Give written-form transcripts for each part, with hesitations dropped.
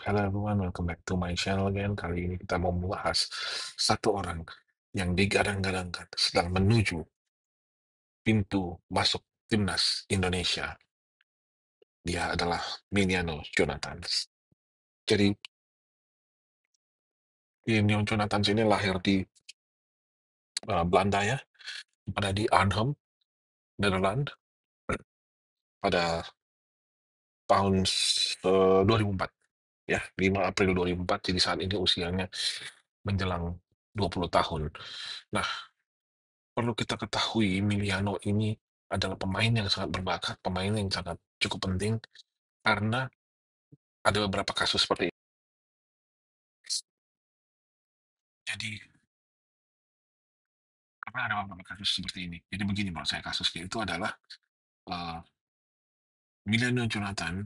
Hello everyone, welcome back to my channel again. Kali ini kita mau membahas satu orang yang digadang-gadangkan sedang menuju pintu masuk timnas Indonesia. Dia adalah Miliano Jonathan. Jadi, Miliano Jonathan ini lahir di Belanda ya, pada di Arnhem, Nederland, pada tahun 2004 ya, 5 April 2004. Jadi saat ini usianya menjelang 20 tahun. Nah, perlu kita ketahui Emiliano ini adalah pemain yang sangat berbakat, pemain yang sangat cukup penting karena ada beberapa kasus seperti ini. Jadi karena ada beberapa kasus seperti ini. Jadi begini menurut saya kasusnya itu adalah uh, Emiliano Jonathan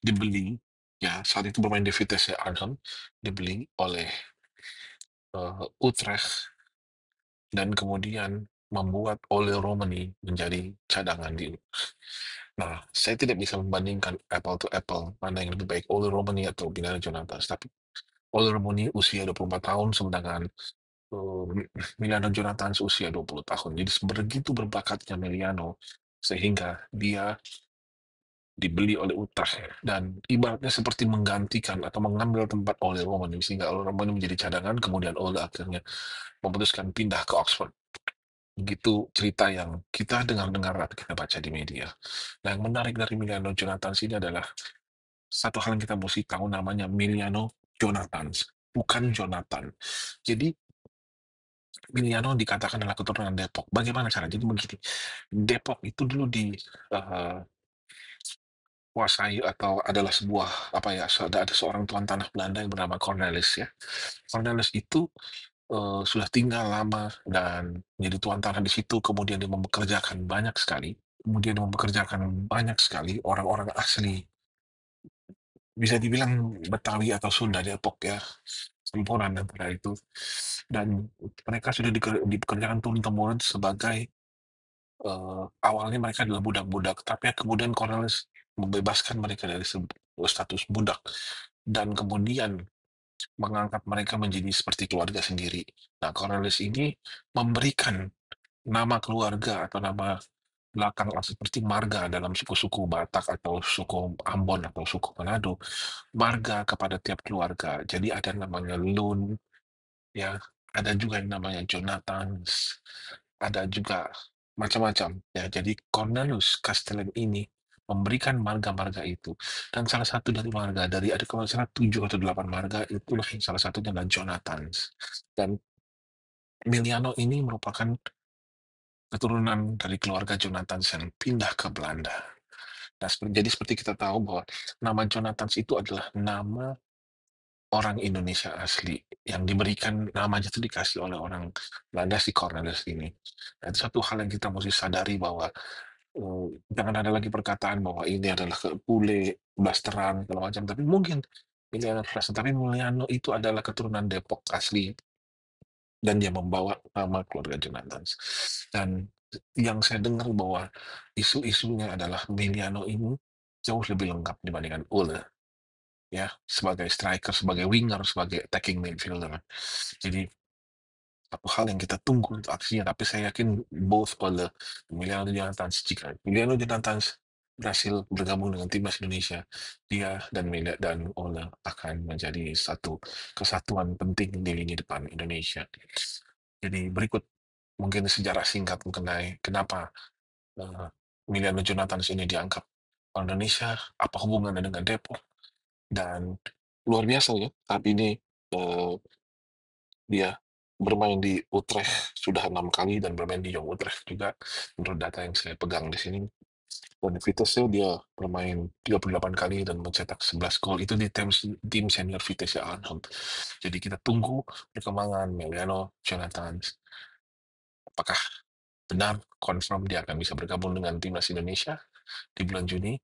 dibeli ya saat itu bermain di Vitesse Arnhem, dibeli oleh Utrecht dan kemudian membuat Ole Romani menjadi cadangan di. Nah, saya tidak bisa membandingkan apple to apple mana yang lebih baik Ole Romani atau Emiliano Jonathan, tapi Ole Romani usia 24 tahun, sedangkan Emiliano Jonathan usia 20 tahun. Jadi begitu berbakatnya Emiliano, sehingga dia dibeli oleh Utrecht dan ibaratnya seperti menggantikan atau mengambil tempat Ole Romani, sehingga Ole Romani menjadi cadangan, kemudian Ole akhirnya memutuskan pindah ke Oxford. Begitu cerita yang kita dengar-dengar atau kita baca di media. Nah, yang menarik dari Emiliano Jonathan ini adalah satu hal yang kita mesti tahu, namanya Emiliano Jonathan, bukan Jonathan. Jadi Emiliano dikatakan adalah keturunan Depok. Bagaimana cara? Jadi begini, Depok itu dulu dikuasai atau adalah sebuah apa ya? Ada seorang tuan tanah Belanda yang bernama Cornelis ya. Cornelis itu sudah tinggal lama dan menjadi tuan tanah di situ. Kemudian dia mempekerjakan banyak sekali. Kemudian dia mempekerjakan banyak sekali orang-orang asli, bisa dibilang Betawi atau Sunda Depok ya, campuran antara itu. Dan mereka sudah dipekerjakan turun-temurun sebagai awalnya mereka adalah budak-budak, tapi kemudian Cornelis membebaskan mereka dari status budak dan kemudian mengangkat mereka menjadi seperti keluarga sendiri. Nah, Cornelis ini memberikan nama keluarga atau nama belakang seperti marga dalam suku-suku Batak atau suku Ambon atau suku Manado, marga kepada tiap keluarga. Jadi ada namanya Lun, ya, ada juga yang namanya Jonathan, ada juga macam-macam. Ya, jadi Cornelius Castellan ini memberikan marga-marga itu. Dan salah satu dari marga, dari ada kalau salah 7 atau 8 marga, itulah yang salah satunya adalah Jonathan. Dan Emiliano ini merupakan keturunan dari keluarga Jonathan yang pindah ke Belanda. Nah, jadi seperti kita tahu bahwa nama Jonathan itu adalah nama orang Indonesia asli yang diberikan, namanya itu dikasih oleh orang Belanda, si Cornelis ini. Nah, itu satu hal yang kita mesti sadari bahwa jangan ada lagi perkataan bahwa ini adalah bule, blasteran, segala macam. Tapi mungkin ini adalah blasteran, tapi Mulyano itu adalah keturunan Depok asli dan dia membawa nama keluarga Jonathan. Dan yang saya dengar bahwa isu-isunya adalah Emiliano ini jauh lebih lengkap dibandingkan Ole ya, sebagai striker, sebagai winger, sebagai attacking midfielder. Jadi satu hal yang kita tunggu untuk aksinya, tapi saya yakin both Ole Emiliano Jonathan, jika Emiliano Jonathan berhasil bergabung dengan timnas Indonesia, dia dan Ole akan menjadi satu kesatuan penting di lini depan Indonesia. Jadi berikut mungkin sejarah singkat mengenai kenapa Emiliano Jonathan ini dianggap orang Indonesia, apa hubungannya dengan Depok, dan luar biasa ya, saat ini dia bermain di Utrecht sudah 6 kali dan bermain di Young Utrecht juga, menurut data yang saya pegang di sini. Dan di Vitesse dia bermain 38 kali dan mencetak 11 gol, itu di tim senior Vitesse Arnhem. Jadi kita tunggu perkembangan Emiliano Jonathan. Apakah benar confirm dia akan bisa bergabung dengan timnas Indonesia di bulan Juni?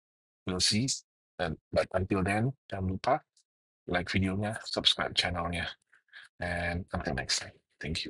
We'll see. Dan but until then, jangan lupa like videonya, subscribe channelnya, and until next time. Thank you.